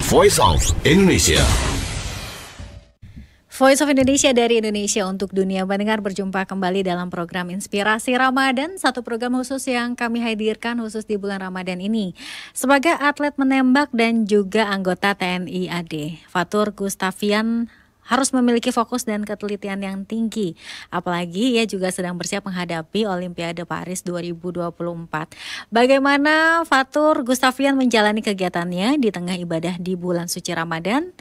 Voice of Indonesia. Voice of Indonesia dari Indonesia untuk dunia. Pendengar, berjumpa kembali dalam program Inspirasi Ramadan, satu program khusus yang kami hadirkan khusus di bulan Ramadan ini. Sebagai atlet menembak dan juga anggota TNI AD, Fatur Gustavian harus memiliki fokus dan ketelitian yang tinggi. Apalagi ia juga sedang bersiap menghadapi Olimpiade Paris 2024. Bagaimana Fatur Gustavian menjalani kegiatannya di tengah ibadah di bulan suci Ramadan?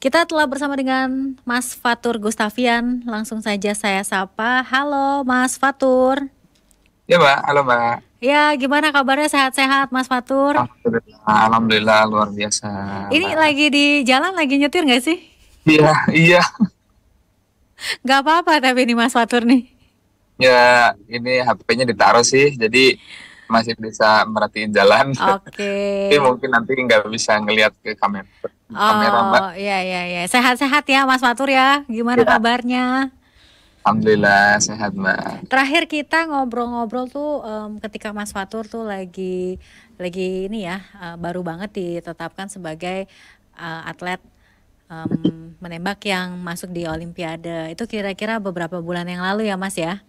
Kita telah bersama dengan Mas Fatur Gustavian. Langsung saja saya sapa. Halo Mas Fatur. Ya Mbak, halo Mbak. Ya, gimana kabarnya, sehat-sehat Mas Fatur? Alhamdulillah luar biasa. Ini Mbak. lagi di jalan, lagi nyetir gak sih? Iya. Gak apa-apa tapi ini Mas Fatur nih. Ya, ini HP-nya ditaruh sih, jadi masih bisa merhatiin jalan. Oke. Tapi mungkin nanti nggak bisa ngelihat ke kamera Mbak. Oh, iya. Sehat-sehat ya Mas Fatur ya. Gimana Ya. kabarnya? Alhamdulillah sehat Mbak. Terakhir kita ngobrol-ngobrol tuh ketika Mas Fatur tuh lagi ini ya, baru banget ditetapkan sebagai atlet menembak yang masuk di Olimpiade. Itu kira-kira beberapa bulan yang lalu ya Mas ya?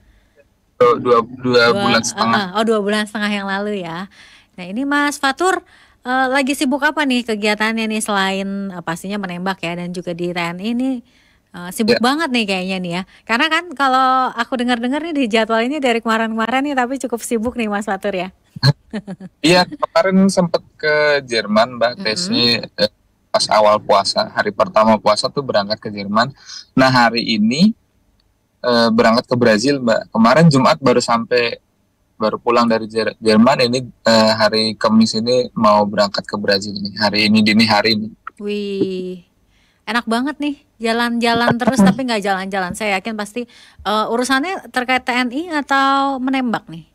Dua bulan setengah. 2 bulan setengah yang lalu ya. Nah ini Mas Fatur lagi sibuk apa nih kegiatannya nih selain pastinya menembak ya, dan juga di TNI ini sibuk Ya. banget nih kayaknya nih ya. Karena kan kalau aku dengar-dengar nih di jadwal ini dari kemarin-kemarin nih, tapi cukup sibuk nih Mas Fatur ya. Iya, kemarin sempat ke Jerman Mbak, tesnya pas awal puasa, hari pertama puasa tuh berangkat ke Jerman. Nah hari ini berangkat ke Brazil Mbak. Kemarin Jumat baru pulang dari Jerman. Ini hari Kamis ini mau berangkat ke Brazil ini. Hari ini dini hari ini. Wih, enak banget nih jalan-jalan terus tapi nggak jalan-jalan. Saya yakin pasti urusannya terkait TNI atau menembak nih.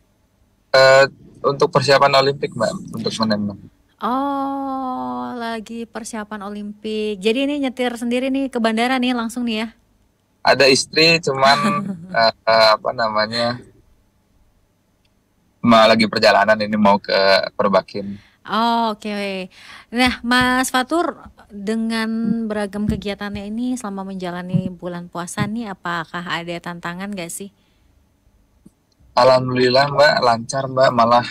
Untuk persiapan Olimpik Mbak, untuk menembak. Oh, lagi persiapan Olimpik. Jadi ini nyetir sendiri nih ke bandara nih langsung nih ya. Ada istri, cuman lagi perjalanan ini mau ke Perbakin. Oh, oke. Nah, Mas Fatur, dengan beragam kegiatannya ini selama menjalani bulan puasa nih, apakah ada tantangan gak sih? Alhamdulillah Mbak, lancar Mbak. Malah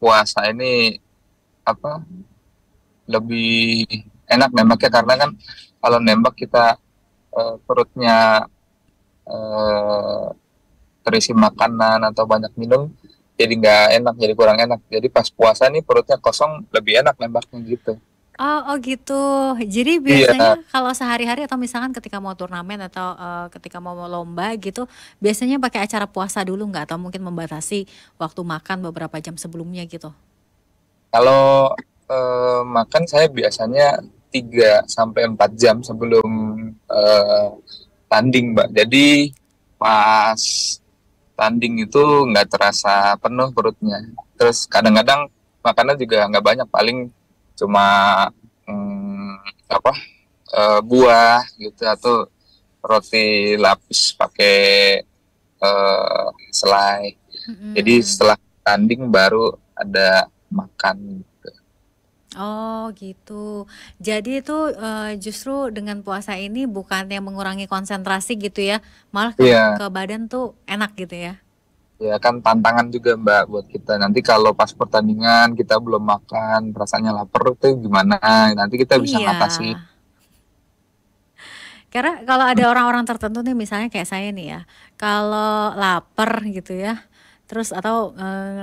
puasa ini lebih enak nembaknya, karena kan kalau nembak kita perutnya terisi makanan atau banyak minum, jadi nggak enak, jadi kurang enak. Jadi pas puasa nih perutnya kosong, lebih enak nembaknya gitu. Oh gitu. Jadi biasanya kalau sehari-hari atau misalkan ketika mau turnamen atau ketika mau lomba gitu, biasanya pakai acara puasa dulu nggak? Atau mungkin membatasi waktu makan beberapa jam sebelumnya gitu? Kalau makan saya biasanya 3 sampai 4 jam sebelum tanding Mbak. Jadi pas tanding itu nggak terasa penuh perutnya. Terus kadang-kadang makannya juga nggak banyak, paling cuma buah gitu, atau roti lapis pakai selai. Jadi setelah tanding baru ada makan gitu. Oh gitu. Jadi itu justru dengan puasa ini bukannya mengurangi konsentrasi gitu ya, malah ke badan tuh enak gitu ya. Ya kan tantangan juga Mbak buat kita. Nanti kalau pas pertandingan kita belum makan, rasanya lapar tuh gimana? Nanti kita bisa ngatasi. Karena kalau ada orang-orang tertentu nih, misalnya kayak saya nih ya, kalau lapar gitu ya, terus atau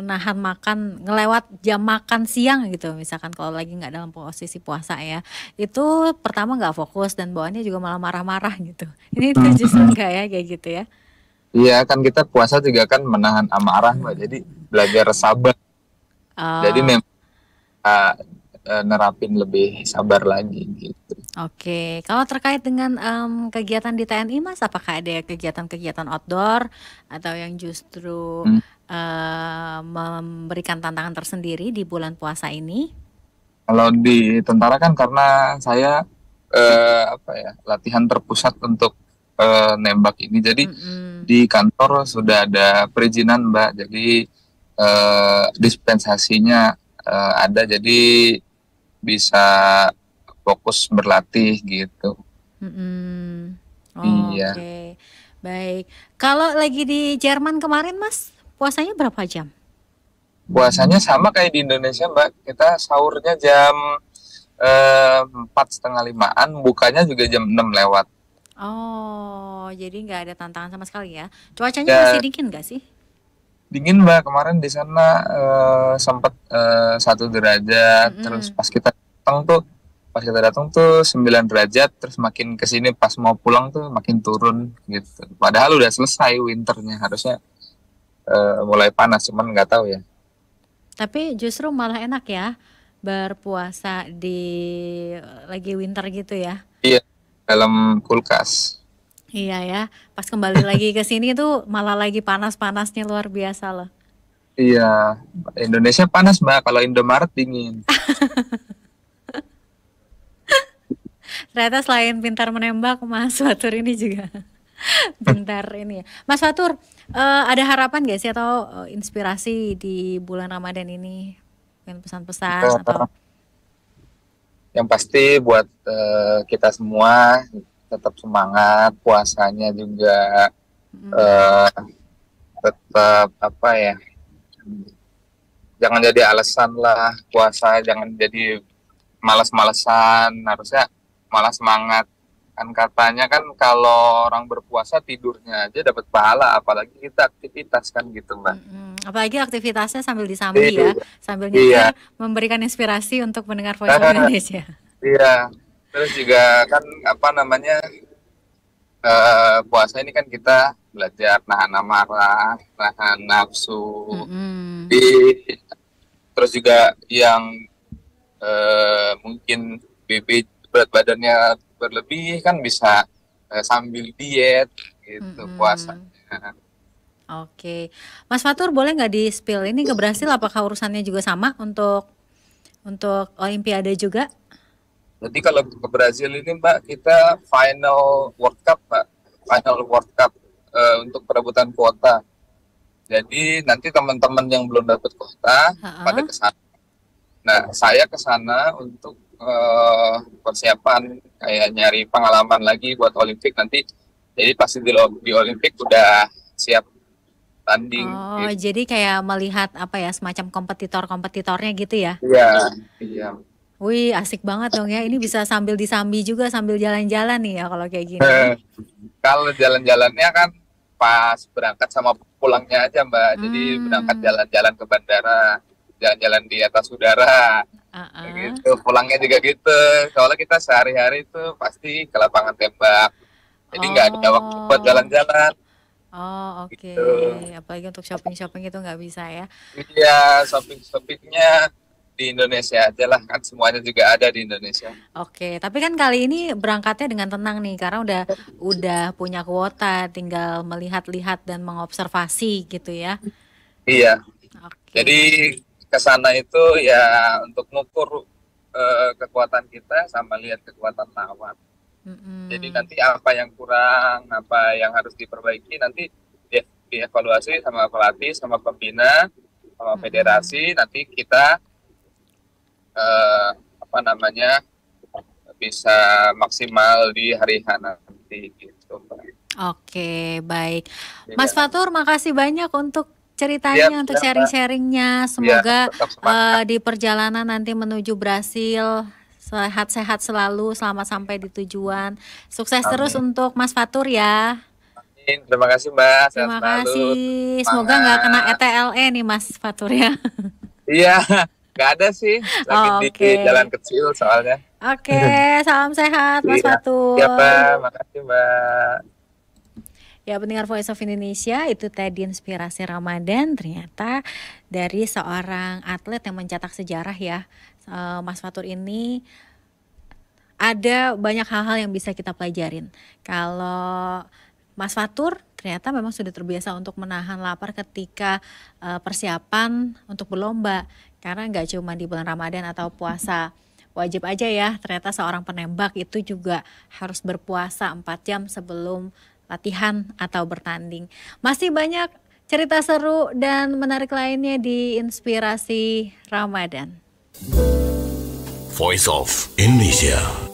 nahan makan ngelewat jam makan siang gitu, misalkan kalau lagi nggak dalam posisi puasa ya, itu pertama nggak fokus dan bawaannya juga malah marah-marah gitu. Ini itu justru enggak ya kayak gitu ya? Iya kan, kita puasa juga kan menahan amarah Mbak, jadi belajar sabar. Jadi memang nerapin lebih sabar lagi gitu. Oke, kalau terkait dengan kegiatan di TNI Mas, apakah ada kegiatan-kegiatan outdoor atau yang justru memberikan tantangan tersendiri di bulan puasa ini? Kalau di tentara kan karena saya latihan terpusat untuk nembak ini, jadi di kantor sudah ada perizinan Mbak, jadi dispensasinya ada, jadi bisa fokus berlatih gitu. Mm-mm. Iya, Oke, baik. Kalau lagi di Jerman kemarin, Mas, puasanya berapa jam? puasanya sama kayak di Indonesia Mbak, kita sahurnya jam 4:30-an, bukanya juga jam 6 lewat. Oh, jadi nggak ada tantangan sama sekali ya. Cuacanya masih Ya dingin nggak sih? dingin Mbak, kemarin di sana sempat 1 derajat, terus Mm-mm. pas kita datang tuh 9 derajat, terus makin ke sini pas mau pulang tuh makin turun gitu. Padahal udah selesai winternya, harusnya mulai panas, cuman nggak tahu ya. Tapi justru malah enak ya berpuasa di lagi winter gitu ya. Iya, dalam kulkas. Iya ya, pas kembali lagi ke sini tuh malah lagi panas-panasnya luar biasa loh. Iya, Indonesia panas Mbak, kalau Indomaret dingin. Ternyata selain pintar menembak, Mas Fatur ini juga pintar ini ya. Mas Fatur, ada harapan gak sih atau inspirasi di bulan Ramadan ini? Mungkin pesan-pesan atau Yang pasti buat kita semua tetap semangat, puasanya juga eh, tetap apa ya, jangan jadi alasan lah puasa, jangan jadi malas-malesan, harusnya malah semangat. Kan katanya kan kalau orang berpuasa tidurnya aja dapat pahala, apalagi kita aktivitas kan gitu Mbak. apalagi aktivitasnya sambil disambi Iya, ya, sambil iya, nyetir memberikan inspirasi untuk pendengar Voice of Indonesia. iya. Terus juga kan apa namanya, puasa ini kan kita belajar nahan amarah, nahan nafsu. Mm-mm. Di, terus juga yang mungkin berat badannya berlebih kan bisa sambil diet gitu puasa. Mm-mm. Oke, Mas Fatur boleh nggak di spill ini ke Brasil apakah urusannya juga sama untuk Olimpiade juga? Jadi kalau ke Brazil ini Mbak, kita final World Cup Mbak, final World Cup untuk perebutan kuota. Jadi nanti teman-teman yang belum dapat kuota pada Ha-ha. ke sana. Nah, saya ke sana untuk persiapan kayak nyari pengalaman lagi buat Olimpik nanti. Jadi pasti di Olimpik udah siap tanding Oh, gitu. jadi kayak melihat apa ya semacam kompetitor-kompetitornya gitu ya? Iya, iya. Wih, asik banget dong ya. Ini bisa sambil disambi juga sambil jalan-jalan nih ya kalau kayak gini. Kalau jalan-jalannya kan pas berangkat sama pulangnya aja Mbak. Jadi berangkat Hmm, jalan-jalan ke bandara, jalan-jalan di atas udara, kayak ah, gitu. Pulangnya juga gitu. Soalnya kita sehari-hari itu pasti ke lapangan tembak. Jadi nggak ada waktu buat oh, jalan-jalan oh oke. gitu. Apalagi untuk shopping-shopping itu nggak bisa ya. Iya, shopping-shoppingnya di Indonesia aja lah. Kan semuanya juga ada di Indonesia. Oke, tapi kan kali ini berangkatnya dengan tenang nih karena udah punya kuota, tinggal melihat-lihat dan mengobservasi gitu ya. Iya. Jadi Oke. ke sana itu ya untuk ngukur kekuatan kita sama lihat kekuatan lawan. Jadi Mm-mm. nanti apa yang kurang, apa yang harus diperbaiki nanti dievaluasi sama pelatih, sama pembina, sama Mm-mm. federasi. Nanti kita apa namanya bisa maksimal di hari H nanti gitu. Oke, baik. Mas Iya, Fatur, makasih banyak untuk siap, ceritanya, untuk siap, Mbak. sharing-sharingnya. Iya, Semoga tetap semangat. di perjalanan nanti menuju Brasil sehat-sehat selalu, selamat sampai di tujuan. Sukses terus Amin. untuk Mas Fatur ya. Terima kasih, Mbak. Sehat Terima selalu. kasih. Semoga nggak kena Semangat. ETLE nih Mas Fatur ya. Iya, nggak ada sih. Lagi Oh, di jalan oke. kecil soalnya. Oke, salam sehat Mas Iya. Iya, Fatur. Mbak. Makasih, Mbak. Ya, pendengar Voice of Indonesia, itu tadi inspirasi Ramadan. Ternyata dari seorang atlet yang mencetak sejarah ya. Mas Fatur ini ada banyak hal-hal yang bisa kita pelajarin. Kalau Mas Fatur ternyata memang sudah terbiasa untuk menahan lapar ketika persiapan untuk berlomba. Karena nggak cuma di bulan Ramadan atau puasa. Wajib aja ya, ternyata seorang penembak itu juga harus berpuasa 4 jam sebelum latihan atau bertanding. Masih banyak cerita seru dan menarik lainnya di Inspirasi Ramadan. Voice of Indonesia.